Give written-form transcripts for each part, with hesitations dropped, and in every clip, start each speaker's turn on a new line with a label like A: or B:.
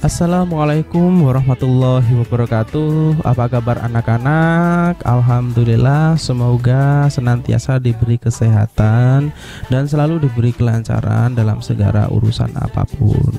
A: Assalamualaikum warahmatullahi wabarakatuh. Apa kabar anak-anak? Alhamdulillah, semoga senantiasa diberi kesehatan dan selalu diberi kelancaran dalam segala urusan apapun.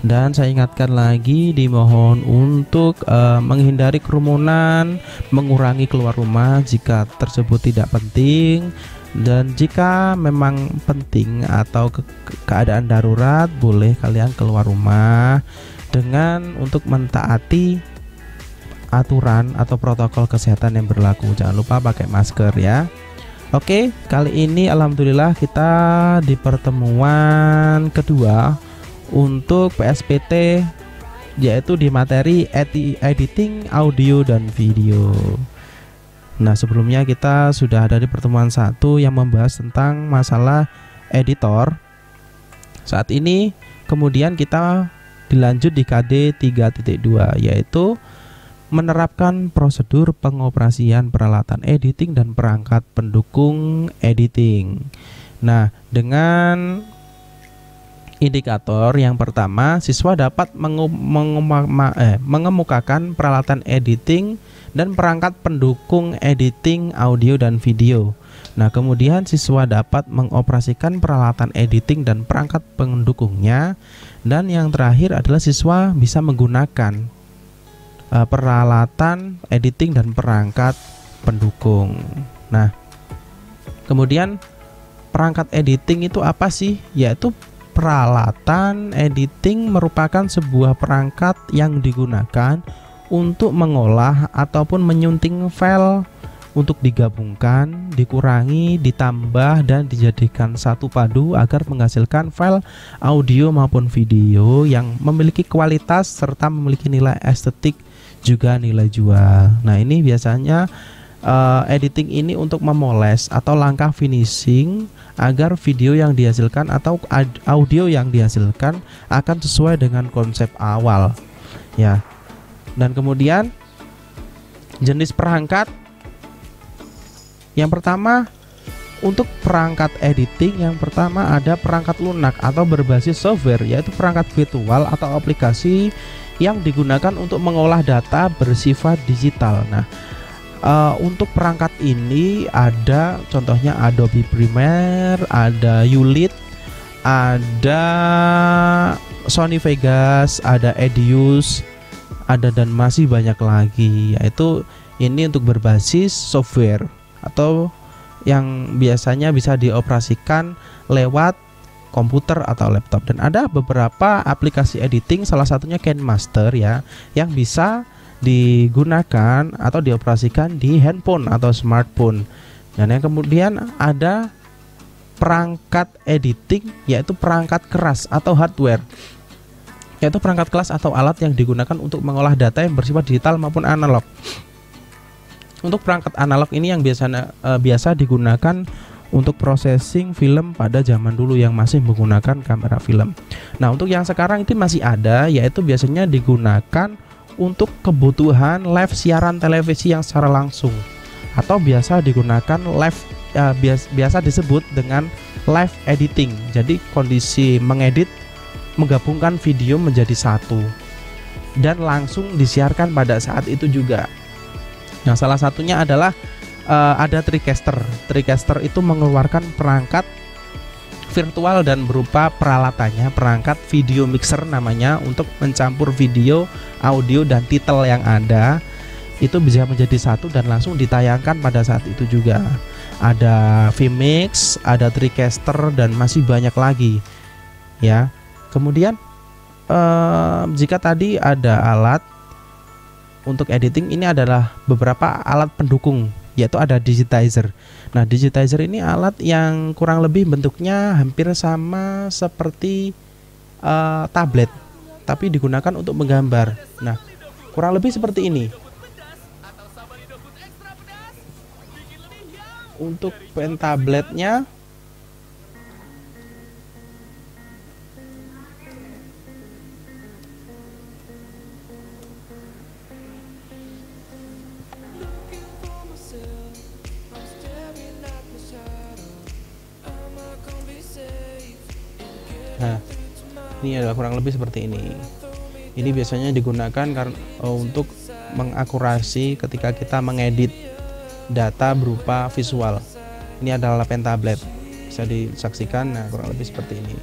A: Dan saya ingatkan lagi, dimohon untuk menghindari kerumunan, mengurangi keluar rumah jika tersebut tidak penting. Dan jika memang penting atau keadaan darurat, boleh kalian keluar rumah dengan untuk mentaati aturan atau protokol kesehatan yang berlaku. Jangan lupa pakai masker ya. Oke, kali ini alhamdulillah kita di pertemuan kedua untuk PSPT, yaitu di materi editing audio dan video. Nah, sebelumnya kita sudah ada di pertemuan 1 yang membahas tentang masalah editor. Saat ini kemudian kita dilanjut di KD 3.2, yaitu menerapkan prosedur pengoperasian peralatan editing dan perangkat pendukung editing. Nah, dengan indikator yang pertama, siswa dapat mengemukakan peralatan editing dan perangkat pendukung editing audio dan video. Nah, kemudian siswa dapat mengoperasikan peralatan editing dan perangkat pendukungnya. Dan yang terakhir adalah siswa bisa menggunakan peralatan editing dan perangkat pendukung. Nah, kemudian perangkat editing itu apa sih? Yaitu peralatan editing merupakan sebuah perangkat yang digunakan untuk mengolah ataupun menyunting file untuk digabungkan, dikurangi, ditambah, dan dijadikan satu padu agar menghasilkan file audio maupun video yang memiliki kualitas serta memiliki nilai estetik juga nilai jual. Nah, ini biasanya editing ini untuk memoles atau langkah finishing agar video yang dihasilkan atau audio yang dihasilkan akan sesuai dengan konsep awal ya. Dan kemudian jenis perangkat yang pertama, untuk perangkat editing yang pertama ada perangkat lunak atau berbasis software, yaitu perangkat virtual atau aplikasi yang digunakan untuk mengolah data bersifat digital. Nah, untuk perangkat ini ada contohnya Adobe Premiere, ada Ulit, ada Sony Vegas, ada Edius, ada dan masih banyak lagi, yaitu ini untuk berbasis software atau yang biasanya bisa dioperasikan lewat komputer atau laptop. Dan ada beberapa aplikasi editing, salah satunya KineMaster ya, yang bisa digunakan atau dioperasikan di handphone atau smartphone. Dan yang kemudian ada perangkat editing, yaitu perangkat keras atau hardware, yaitu perangkat keras atau alat yang digunakan untuk mengolah data yang bersifat digital maupun analog. Untuk perangkat analog ini yang biasa digunakan untuk processing film pada zaman dulu yang masih menggunakan kamera film. Nah, untuk yang sekarang itu masih ada, yaitu biasanya digunakan untuk kebutuhan live siaran televisi yang secara langsung, atau biasa digunakan live biasa disebut dengan live editing. Jadi kondisi mengedit, menggabungkan video menjadi satu dan langsung disiarkan pada saat itu juga. Nah, salah satunya adalah ada TriCaster. TriCaster itu mengeluarkan perangkat virtual dan berupa peralatannya perangkat video mixer namanya, untuk mencampur video, audio, dan titel yang ada itu bisa menjadi satu dan langsung ditayangkan pada saat itu juga. Ada vMix, ada TriCaster, dan masih banyak lagi ya. Kemudian jika tadi ada alat untuk editing, ini adalah beberapa alat pendukung, yaitu ada digitizer. Nah, digitizer ini alat yang kurang lebih bentuknya hampir sama seperti tablet, tapi digunakan untuk menggambar. Nah, kurang lebih seperti ini. Untuk pen tabletnya Nah, ini adalah kurang lebih seperti ini. Ini biasanya digunakan karena untuk mengakurasi ketika kita mengedit data berupa visual. Ini adalah pen tablet, bisa disaksikan. Nah, kurang lebih seperti ini.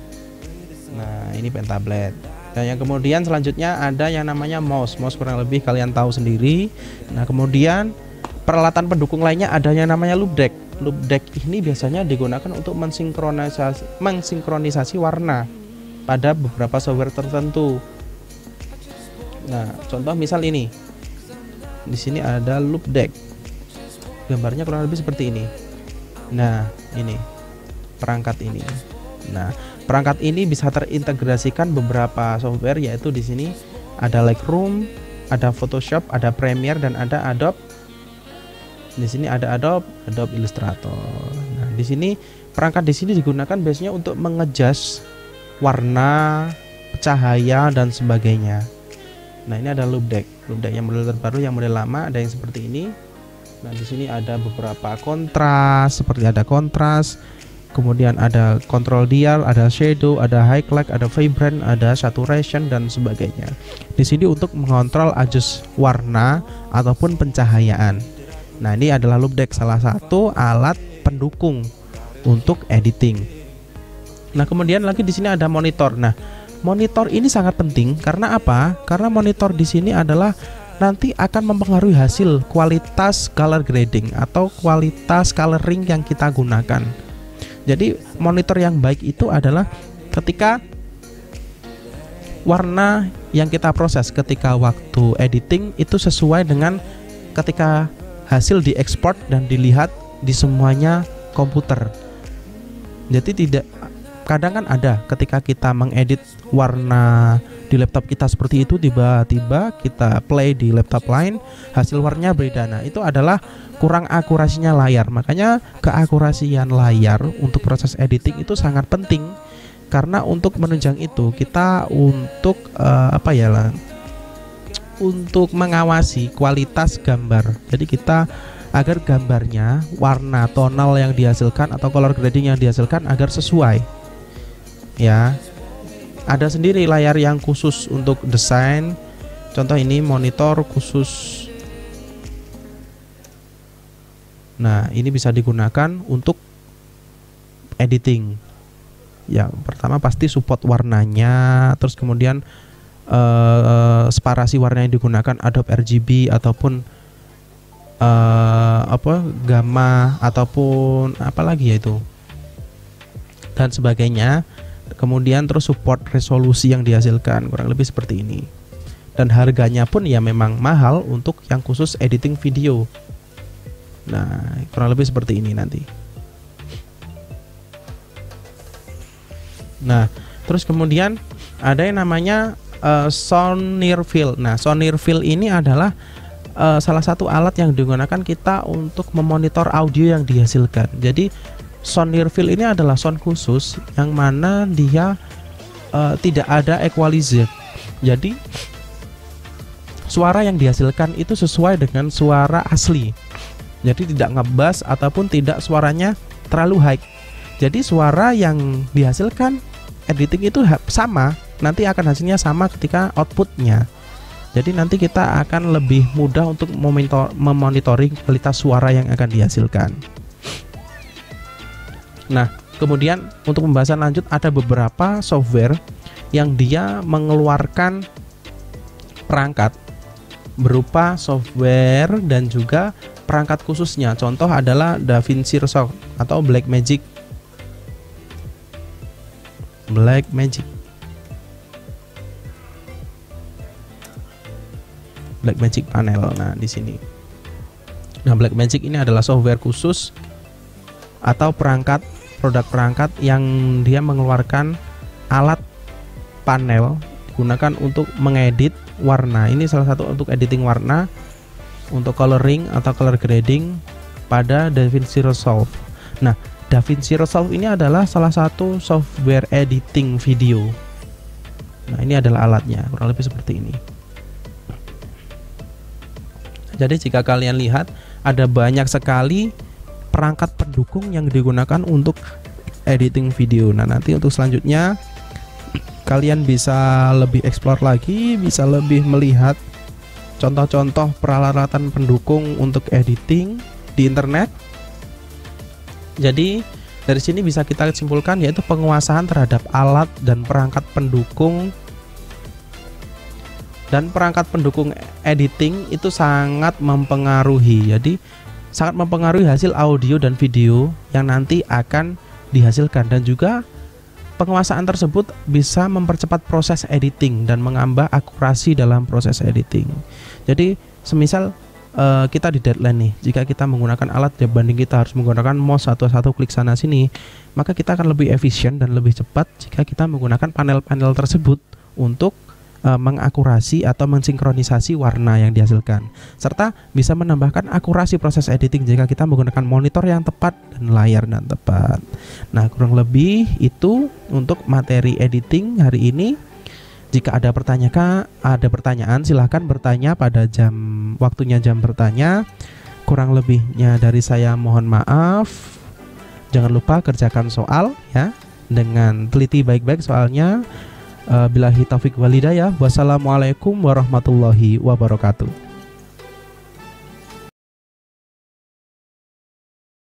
A: Nah, ini pen tablet. Dan yang kemudian selanjutnya ada yang namanya mouse. Mouse kurang lebih kalian tahu sendiri. Nah, kemudian peralatan pendukung lainnya ada yang namanya loop deck. Loop deck ini biasanya digunakan untuk mensinkronisasi warna pada beberapa software tertentu. Nah, contoh misal ini. Di sini ada loop deck. Gambarnya kurang lebih seperti ini. Nah, ini perangkat ini. Nah, perangkat ini bisa terintegrasikan beberapa software, yaitu di sini ada Lightroom, ada Photoshop, ada Premiere, dan ada Adobe. Di sini ada Adobe Illustrator. Nah, di sini perangkat di sini digunakan biasanya untuk mengejas warna, cahaya, dan sebagainya. Nah, ini ada loop deck. Loop deck yang model terbaru, yang model lama ada yang seperti ini. Nah, di sini ada beberapa kontras, seperti ada kontras, kemudian ada control dial, ada shadow, ada highlight, ada vibrant, ada saturation, dan sebagainya. Di sini untuk mengontrol adjust warna ataupun pencahayaan. Nah, ini adalah loop deck, salah satu alat pendukung untuk editing. Nah, kemudian lagi di sini ada monitor. Nah, monitor ini sangat penting karena apa? Karena monitor di sini adalah nanti akan mempengaruhi hasil kualitas color grading atau kualitas coloring yang kita gunakan. Jadi monitor yang baik itu adalah ketika warna yang kita proses ketika waktu editing itu sesuai dengan ketika hasil diekspor dan dilihat di semuanya komputer. Jadi tidak, kadang kan ada ketika kita mengedit warna di laptop kita seperti itu, tiba-tiba kita play di laptop lain hasil warnanya beda. Nah, itu adalah kurang akurasinya layar. Makanya keakurasian layar untuk proses editing itu sangat penting, karena untuk menunjang itu kita untuk untuk mengawasi kualitas gambar. Jadi kita agar gambarnya, warna tonal yang dihasilkan atau color grading yang dihasilkan agar sesuai. Ya, ada sendiri layar yang khusus untuk desain. Contoh ini monitor khusus. Nah, ini bisa digunakan untuk editing. Ya, pertama pasti support warnanya, terus kemudian separasi warna yang digunakan Adobe RGB ataupun gamma ataupun apalagi ya itu dan sebagainya. Kemudian terus support resolusi yang dihasilkan, kurang lebih seperti ini. Dan harganya pun ya memang mahal untuk yang khusus editing video. Nah, kurang lebih seperti ini nanti. Nah, terus kemudian ada yang namanya sound near field. Nah, sound near field ini adalah salah satu alat yang digunakan kita untuk memonitor audio yang dihasilkan. Jadi sound near field ini adalah sound khusus yang mana dia tidak ada equalizer. Jadi suara yang dihasilkan itu sesuai dengan suara asli. Jadi tidak ngebass ataupun tidak suaranya terlalu high. Jadi suara yang dihasilkan editing itu sama, nanti akan hasilnya sama ketika outputnya. Jadi nanti kita akan lebih mudah untuk memonitoring kualitas suara yang akan dihasilkan. Nah, kemudian untuk pembahasan lanjut ada beberapa software yang dia mengeluarkan perangkat berupa software dan juga perangkat khususnya. Contoh adalah DaVinci Resolve atau Blackmagic panel. Nah, di sini. Nah, Blackmagic ini adalah software khusus atau produk perangkat yang dia mengeluarkan alat panel digunakan untuk mengedit warna. Ini salah satu untuk editing warna, untuk coloring atau color grading pada DaVinci Resolve. Nah, DaVinci Resolve ini adalah salah satu software editing video. Nah, ini adalah alatnya, kurang lebih seperti ini. Jadi jika kalian lihat ada banyak sekali perangkat pendukung yang digunakan untuk editing video. Nah, nanti untuk selanjutnya kalian bisa lebih explore lagi, bisa lebih melihat contoh-contoh peralatan pendukung untuk editing di internet. Jadi dari sini bisa kita simpulkan yaitu penguasaan terhadap alat dan perangkat pendukung editing itu sangat mempengaruhi. Jadi sangat mempengaruhi hasil audio dan video yang nanti akan dihasilkan, dan juga penguasaan tersebut bisa mempercepat proses editing dan menambah akurasi dalam proses editing. Jadi semisal kita di deadline nih, jika kita menggunakan alat dibanding kita harus menggunakan mouse satu-satu klik sana sini, maka kita akan lebih efisien dan lebih cepat jika kita menggunakan panel-panel tersebut untuk mengakurasi atau mensinkronisasi warna yang dihasilkan, serta bisa menambahkan akurasi proses editing jika kita menggunakan monitor yang tepat dan layar yang tepat. Nah, kurang lebih itu untuk materi editing hari ini. Jika ada pertanyaan silahkan bertanya pada waktunya jam bertanya. Kurang lebihnya dari saya mohon maaf. Jangan lupa kerjakan soal ya dengan teliti baik-baik soalnya. Billahi taufik walhidayah. Wassalamualaikum warahmatullahi wabarakatuh.